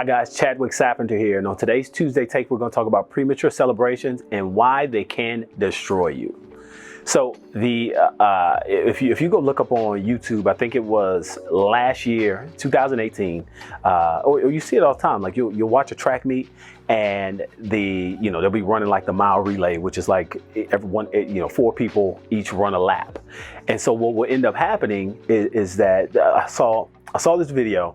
Hi guys, Chadwick Sappenter here, and on today's Tuesday Take, we're going to talk about premature celebrations and why they can destroy you. So if you go look up on YouTube, I think it was last year, 2018, or you see it all the time. Like you'll watch a track meet, and they'll be running like the mile relay, which is like everyone, 4 people each run a lap. And so what will end up happening is that I saw this video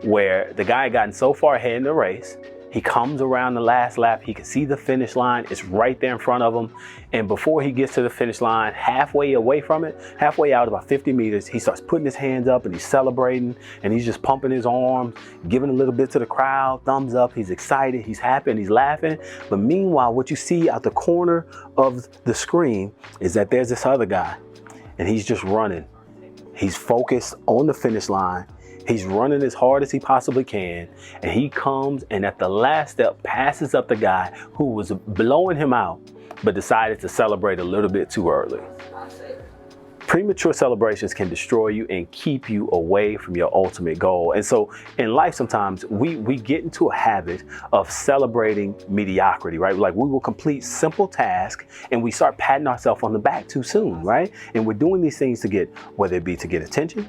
where the guy had gotten so far ahead in the race, he comes around the last lap, he can see the finish line, it's right there in front of him. And before he gets to the finish line, halfway away from it, halfway out about 50 meters, he starts putting his hands up and he's celebrating and he's just pumping his arms, giving a little bit to the crowd, thumbs up, he's excited, he's happy, and he's laughing. But meanwhile, what you see out the corner of the screen is that there's this other guy and he's just running. He's focused on the finish line. He's running as hard as he possibly can, and he comes and at the last step passes up the guy who was blowing him out, but decided to celebrate a little bit too early. Premature celebrations can destroy you and keep you away from your ultimate goal. And so in life, sometimes we get into a habit of celebrating mediocrity, right? Like we will complete simple tasks and we start patting ourselves on the back too soon, right? And we're doing these things to get, whether it be to get attention,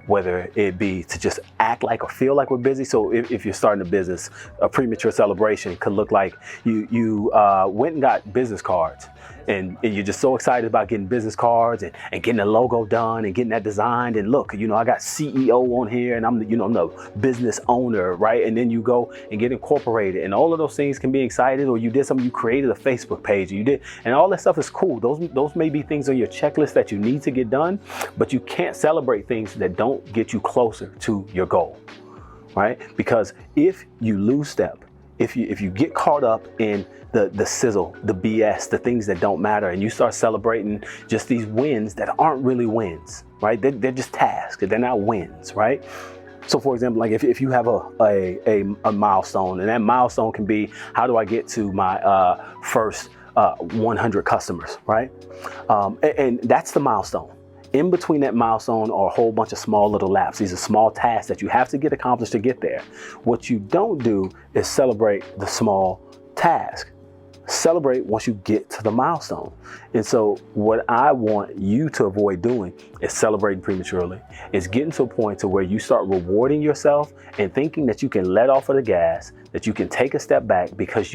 whether it be to just act like or feel like we're busy. So if you're starting a business, a premature celebration could look like you went and got business cards. And you're just so excited about getting business cards and getting the logo done and getting that designed. And look, I got CEO on here and I'm the business owner, right? And then you go and get incorporated, and all of those things can be excited. Or you did something, you created a Facebook page, and all that stuff is cool. Those may be things on your checklist that you need to get done, but you can't celebrate things that don't get you closer to your goal, right? Because if you lose step, if you get caught up in the sizzle, the BS, the things that don't matter, and you start celebrating just these wins that aren't really wins, right? They're just tasks, they're not wins, right? So for example, like if you have a milestone, and that milestone can be, how do I get to my first 100 customers, right? And that's the milestone. In between that milestone are a whole bunch of small little laps. These are small tasks that you have to get accomplished to get there. What you don't do is celebrate the small task. Celebrate once you get to the milestone. And so what I want you to avoid doing is celebrating prematurely. It's getting to a point to where you start rewarding yourself and thinking that you can let off of the gas, that you can take a step back because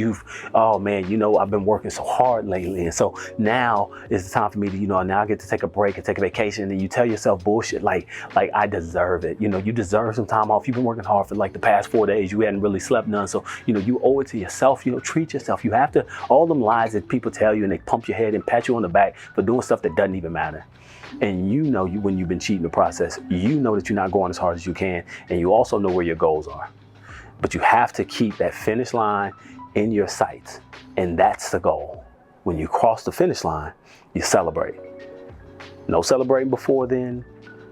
oh man, I've been working so hard lately. And so now is the time for me to, now I get to take a break and take a vacation. And you tell yourself bullshit like I deserve it. You deserve some time off. You've been working hard for like the past 4 days. You hadn't really slept none. So, you owe it to yourself. Treat yourself. You have to, all them lies that people tell you and they pump your head and pat you on the back for doing stuff that doesn't even matter. And when you've been cheating the process, that you're not going as hard as you can. And you also know where your goals are. But you have to keep that finish line in your sights. And that's the goal. When you cross the finish line, you celebrate. No celebrating before then.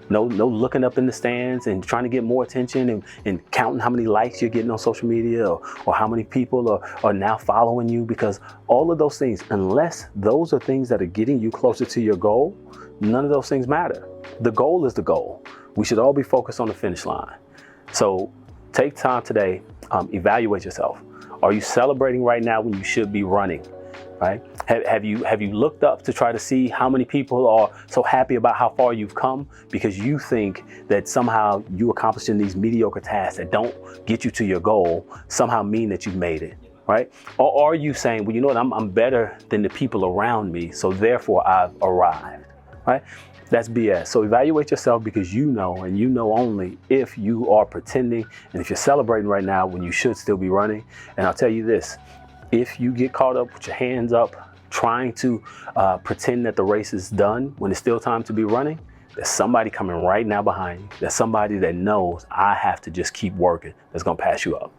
No looking up in the stands and trying to get more attention and counting how many likes you're getting on social media or how many people are now following you, because all of those things, unless those are things that are getting you closer to your goal, none of those things matter. The goal is the goal. We should all be focused on the finish line. So take time today, evaluate yourself. Are you celebrating right now when you should be running? Right? Have you looked up to try to see how many people are so happy about how far you've come because you think that somehow you accomplishing these mediocre tasks that don't get you to your goal somehow mean that you've made it, right? Or are you saying, well, you know what, I'm better than the people around me, so therefore I've arrived, right? That's BS. So evaluate yourself, because and only if you are pretending and if you're celebrating right now when you should still be running. And I'll tell you this, if you get caught up with your hands up trying to pretend that the race is done when it's still time to be running, there's somebody coming right now behind you. There's somebody that knows I have to just keep working that's going to pass you up.